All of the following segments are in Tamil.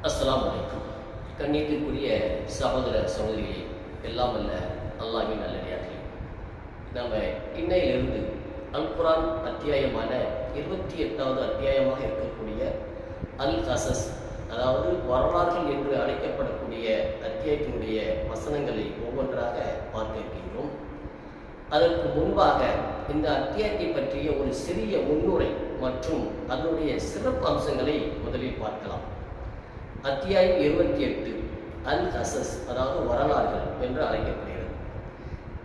அஸ்ஸலாமு அலைக்கும். கண்ணியத்திற்குரிய சகோதர சகோதரிகளே, எல்லாம் அல்ல அல்லாஹ்வின் நல்லடியார்களே, நம்ம இன்னையிலிருந்து அல் குர்ஆன் அத்தியாயமான 28வது அத்தியாயமாக இருக்கக்கூடிய அல் கசஸ், அதாவது வரலாறுகள் என்று அழைக்கப்படக்கூடிய அத்தியாயத்தினுடைய வசனங்களை ஒவ்வொன்றாக பார்க்க இருக்கின்றோம். அதற்கு முன்பாக இந்த அத்தியாயத்தை பற்றிய ஒரு சிறிய முன்னுரை மற்றும் அதனுடைய சிறப்பு அம்சங்களை முதலில் பார்க்கலாம். அத்தியாயம் 28 அல் கசஸ், அதாவது வரலாறுகள் என்று அழைக்கப்படுகிறது.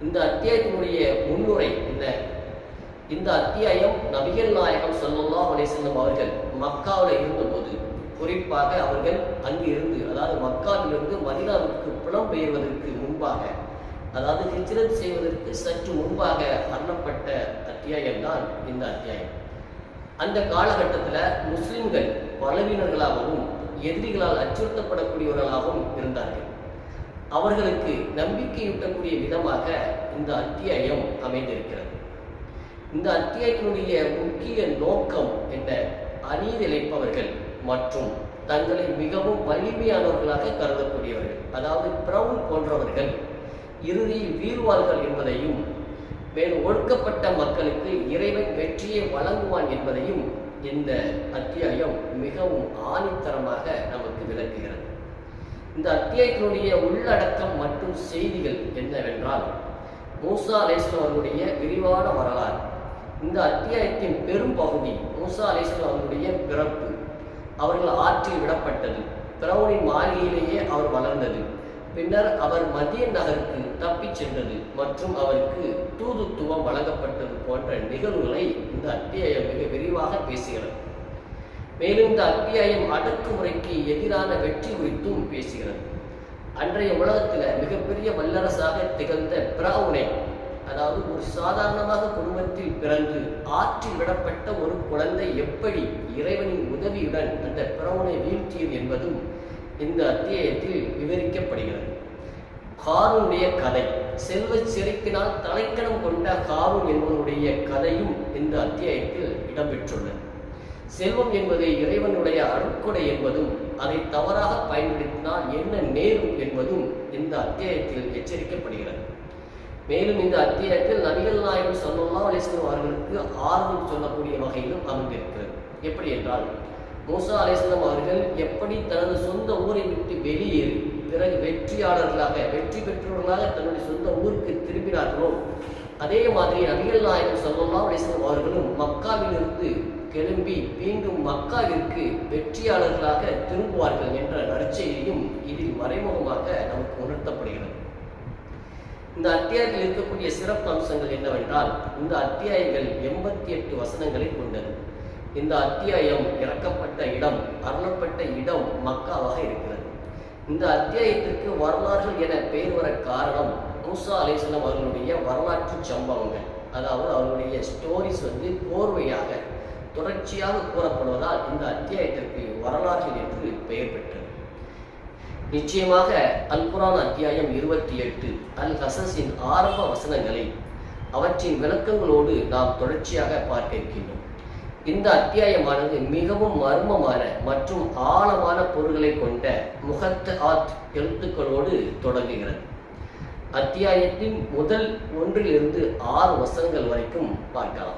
இந்த அத்தியாயத்தினுடைய முன்னுரை என்ன? இந்த அத்தியாயம் நபிகள் நாயகம் ஸல்லல்லாஹு அலைஹி வஸல்லம் அவர்கள் மக்காவில் இருந்தபோது, குறிப்பாக அவர்கள் அங்கு இருந்து, அதாவது மக்காவிலிருந்து மதீனாவுக்கு புலம்பெயர்வதற்கு முன்பாக, அதாவது ஹிஜ்ரத் செய்வதற்கு சற்று முன்பாக அருளப்பட்ட அத்தியாயம்தான் இந்த அத்தியாயம். அந்த காலகட்டத்தில் முஸ்லிம்கள் பலவீனர்களாகவும் எதிரிகளால் அச்சுறுத்தப்படக்கூடியவர்களாகவும் இருந்தார்கள். அவர்களுக்கு நம்பிக்கையூட்டக்கூடிய விதமாக இந்த அத்தியாயம் அமைந்திருக்கிறது. இந்த அத்தியாயத்தினுடைய முக்கிய நோக்கம் என்ன? அநீதி இழைப்பவர்கள் மற்றும் தங்களை மிகவும் வலிமையானவர்களாக கருதக்கூடியவர்கள், அதாவது பிரவுன் போன்றவர்கள் இறுதியில் வீழ்வார்கள் என்பதையும், மேலும் ஒடுக்கப்பட்ட மக்களுக்கு இறைவன் வெற்றியை வழங்குவான் என்பதையும் இந்த அத்தியாயம் மிகவும் ஆணித்தரமாக நமக்கு விளக்குகிறது. இந்த அத்தியாயத்தினுடைய உள்ளடக்கம் மற்றும் செய்திகள் என்னவென்றால், மூசா அலைஹிஸ்ஸலாம் அவர்களுடைய விரிவான வரலாறு. இந்த அத்தியாயத்தின் பெரும் பகுதி மூசா அலைஹிஸ்ஸலாம் அவர்களுடைய பிறப்பு, அவர்கள் ஆற்றில் விடப்பட்டது, பிரவுனின் மாளிகையிலேயே அவர் வளர்ந்தது, பின்னர் அவர் மதியன் நகருக்கு தப்பிச் சென்றது மற்றும் அவருக்கு தூதுத்துவம் வழங்கப்பட்டது போன்ற நிகழ்வுகளை இந்த அத்தியாயம் மிக விரிவாக பேசுகிறது. மேலும் இந்த அத்தியாயம் அடக்குமுறைக்கு எதிரான வெற்றி குறித்தும் பேசுகிறது. அன்றைய உலகத்தில் மிகப்பெரிய வல்லரசாக திகழ்ந்த பிரவுனை, அதாவது ஒரு சாதாரணமாக குடும்பத்தில் பிறந்து ஆற்றில் விடப்பட்ட ஒரு குழந்தை எப்படி இறைவனின் உதவியுடன் அந்த பிரவுனை வீழ்த்தியது என்பதும் இந்த அத்தியாயத்தில் விவரிக்கப்படுகிறது. காரூனுடைய கதை, செல்வ செழிப்பினால் தலைக்கணம் கொண்ட காரூன் என்பவனுடைய கதையும் இந்த அத்தியாயத்தில் இடம்பெற்றுள்ளது. செல்வம் என்பது இறைவனுடைய அருட்கொடை என்பதும், அதை தவறாக பயன்படுத்தினால் என்ன நேரும் என்பதும் இந்த அத்தியாயத்தில் எச்சரிக்கப்படுகிறது. மேலும் இந்த அத்தியாயத்தில் நபிகள் நாயகம் ஸல்லல்லாஹு அலைஹி வஸல்லம் அவர்களுக்கு ஆறுதல் சொல்லக்கூடிய வகையிலும் அமைந்திருக்கிறது. எப்படி என்றால், மூசா அலைஹிஸ்ஸலாம் அவர்கள் எப்படி தனது சொந்த ஊரை விட்டு வெளியேறி பிறகு வெற்றியாளர்களாக, வெற்றி பெற்றவர்களாக தன்னுடைய சொந்த ஊருக்கு திரும்பினார்களோ, அதே மாதிரி நபிகள் நாயகம் ஸல்லல்லாஹு அலைஹி வஸல்லம் அவர்களும் மக்காவிலிருந்து கிளம்பி மீண்டும் மக்காவிற்கு வெற்றியாளர்களாக திரும்புவார்கள் என்ற நற்செய்தியும் இதில் மறைமுகமாக நமக்கு உணர்த்தப்படுகிறது. இந்த அத்தியாயத்தில் இருக்கக்கூடிய சிறப்பு அம்சங்கள் என்னவென்றால், இந்த அத்தியாயங்கள் 88 வசனங்களை கொண்டது. இந்த அத்தியாயம் இறக்கப்பட்ட இடம், அருளப்பட்ட இடம் மக்காவாக இருக்கிறது. இந்த அத்தியாயத்திற்கு வரலாறுகள் என பெயர் வர காரணம் மூசா அலைஹிஸ்ஸலாம் அவர்களுடைய வரலாற்று சம்பவங்கள், அதாவது அவர்களுடைய ஸ்டோரிஸ் கோர்வையாக தொடர்ச்சியாக கூறப்படுவதால் இந்த அத்தியாயத்திற்கு வரலாறுகள் என்று பெயர் பெற்றது. நிச்சயமாக அல் குர்ஆன் அத்தியாயம் 28 அல் கசஸின் ஆரம்ப வசனங்களை அவற்றின் விளக்கங்களோடு நாம் தொடர்ச்சியாக பார்க்க இருக்கின்றோம். இந்த அத்தியாயமானது மிகவும் மர்மமான மற்றும் ஆழமான பொருள்களை கொண்ட முகத்தஆத் எழுத்துக்களோடு தொடங்குகிறது. அத்தியாயத்தின் முதல் 1 to 6 வசனங்கள் வரைக்கும் பார்க்கலாம்.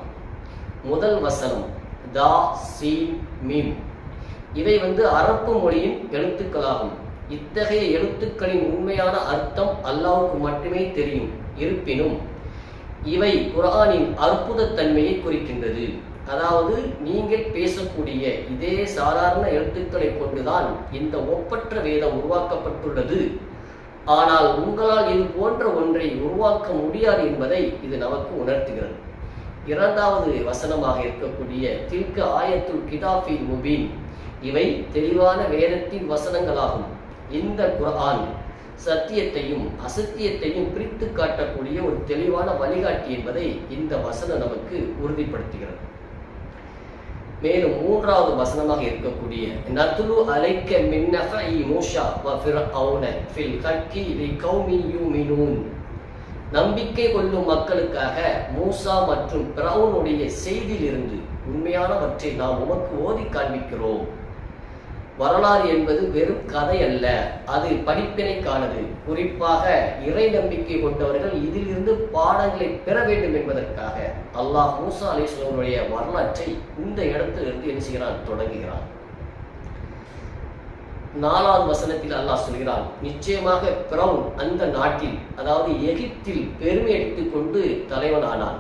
முதல் வசனம் தா சீன் மீம். இவை அரபு மொழியின் எழுத்துக்களாகும். இத்தகைய எழுத்துக்களின் உண்மையான அர்த்தம் அல்லாஹ்வுக்கு மட்டுமே தெரியும். இருப்பினும் இவை குர்ஆனின் அற்புத தன்மையை குறிக்கின்றது. அதாவது நீங்கள் பேசக்கூடிய இதே சாதாரண எழுத்துக்களை கொண்டுதான் இந்த ஒப்பற்ற வேதம் உருவாக்கப்பட்டுள்ளது. ஆனால் உங்களால் இது போன்ற ஒன்றை உருவாக்க முடியாது என்பதை இது நமக்கு உணர்த்துகிறது. 2வது வசனமாக இருக்கக்கூடிய தில்க ஆயத்துல் கிதாபில் முபீன். இவை தெளிவான வேதத்தின் வசனங்களாகும். இந்த குர்ஆன் சத்தியத்தையும் அசத்தியத்தையும் பிரித்து காட்டக்கூடிய ஒரு தெளிவான வழிகாட்டி என்பதை இந்த வசனம் நமக்கு உறுதிப்படுத்துகிறது. மேலும் 3வது வசனமாக இருக்கக்கூடிய நத்லு அலைக்க மின் நஃபஇ மூஸா வ ஃபிர்அவுன ஃபில் ஹக்கி லிகௌமி யுமினூன். நம்பிக்கை கொள்ளும் மக்களுக்காக மூசா மற்றும் ஃபிர்அவுனுடைய செய்தியிலிருந்து உண்மையானவற்றை நாம் உமக்கு ஓதி காண்பிக்கிறோம். வரலாறு என்பது வெறும் கதை அல்ல, அது படிப்பினைக்கானது. குறிப்பாக இறை நம்பிக்கை கொண்டவர்கள் இதிலிருந்து பாடங்களை பெற வேண்டும் என்பதற்காக அல்லாஹ் மூசா அலைஹிஸ்ஸலாமுடைய வரலாற்றை இந்த இடத்திலிருந்து என்ன செய்கிறான், தொடங்குகிறான். 4வது வசனத்தில் அல்லாஹ் சொல்கிறான், நிச்சயமாக பிரவுன் அந்த நாட்டில், அதாவது எகிப்தில் பெருமை அடித்துக் கொண்டு தலைவனானான்.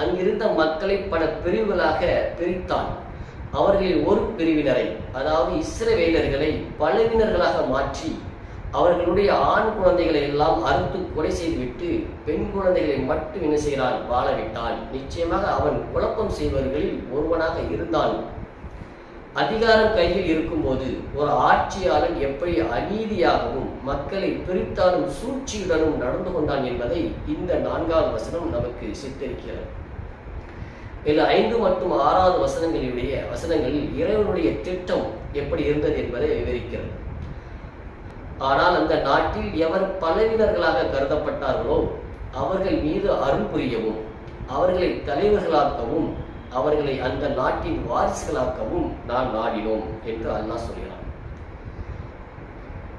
அங்கிருந்த மக்களை பல பிரிவுகளாக பிரித்தான். அவர்களில் ஒரு பிரிவினரை, அதாவது இஸ்ரவேலர்களை பலவினர்களாக மாற்றி அவர்களுடைய ஆண் குழந்தைகளை எல்லாம் அறுத்து கொலை செய்துவிட்டு பெண் குழந்தைகளை மட்டும் என்ன செய்கிறான், வாழவிட்டான். நிச்சயமாக அவன் குழப்பம் செய்பவர்களில் ஒருவனாக இருந்தான். அதிகாரம் கையில் இருக்கும்போது ஒரு ஆட்சியாளன் எப்படி அநீதியாகவும் மக்களை பிரித்தாலும் சூழ்ச்சியுடனும் நடந்து கொண்டான் என்பதை இந்த 4வது வசனம் நமக்கு சித்தரிக்கிறது. இதில் 5 மற்றும் 6வது வசனங்களில் இறைவனுடைய திட்டம் எப்படி இருந்தது என்பதை விவரிக்கிறது. ஆனால் அந்த நாட்டில் எவர் பலவினர்களாக கருதப்பட்டார்களோ அவர்கள் மீது அருள் புரியவும் அவர்களை தலைவர்களாக்கவும் அவர்களை அந்த நாட்டின் வாரிசுகளாக்கவும் நான் நாடினோம் என்று அல்லாஹ் சொல்கிறான்.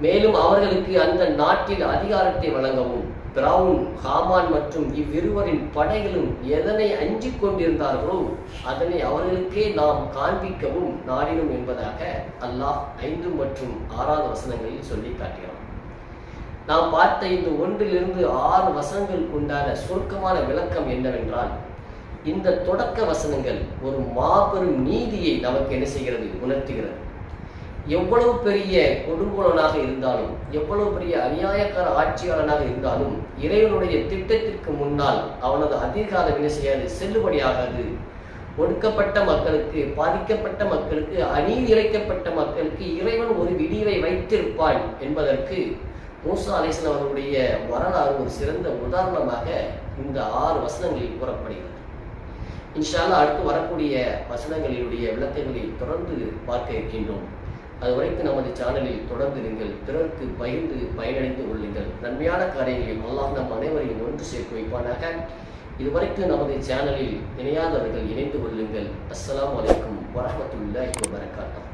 மேலும் அவர்களுக்கு அந்த நாட்டில் அதிகாரத்தை வழங்கவும் பிரவுன், ஹாமான் மற்றும் இவ்விருவரின் படைகளும் எதனை அஞ்சிக் கொண்டிருந்தார்களோ அதனை அவர்களுக்கே நாம் காண்பிக்கவும் நாடினோம் என்பதாக அல்லாஹ் 5 மற்றும் 6வது வசனங்களில் சொல்லி காட்டுகிறான். நாம் பார்த்த இந்த 1 to 6 வசனங்களுக்கு உண்டான சுருக்கமான விளக்கம் என்னவென்றால், இந்த தொடக்க வசனங்கள் ஒரு மாபெரும் நீதியை நமக்கு என்ன செய்கிறது, உணர்த்துகிறது. எவ்வளவு பெரிய கொடுங்கோலனாக இருந்தாலும், எவ்வளவு பெரிய அநியாயக்கார ஆட்சியாளனாக இருந்தாலும், இறைவனுடைய திட்டத்திற்கு முன்னால் அவனது அதிகாரம் என்ன செய்யாது, செல்லுபடியாகாது. ஒடுக்கப்பட்ட மக்களுக்கு, பாதிக்கப்பட்ட மக்களுக்கு, அநீதி இழைக்கப்பட்ட மக்களுக்கு இறைவன் ஒரு விடிவை வைத்திருப்பான் என்பதற்கு மூசா அலைஹிஸ்ஸலாம் அவர்களுடைய வரலாறு ஒரு சிறந்த உதாரணமாக இந்த 6 வசனங்களில் கூறப்படுகிறது. இன்ஷா அல்லாஹ் அடுத்து வரக்கூடிய வசனங்களினுடைய விளக்கங்களை தொடர்ந்து பார்க்க இருக்கின்றோம். அதுவரைக்கும் நமது சேனலில் தொடர்ந்து நீங்கள் பிறருக்கு பகிர்ந்து பயனடைந்து கொள்ளுங்கள். நன்மையான காரியங்களில் அல்லாஹ் நம் அனைவரையும் ஒன்று சேர்க்க வைப்பானாக. இதுவரைக்கும் நமது சேனலில் இணையாதவர்கள் இணைந்து கொள்ளுங்கள். அஸ்ஸலாமு அலைக்கும் வரஹ்மத்துல்லாஹி வபரகாத்துஹு.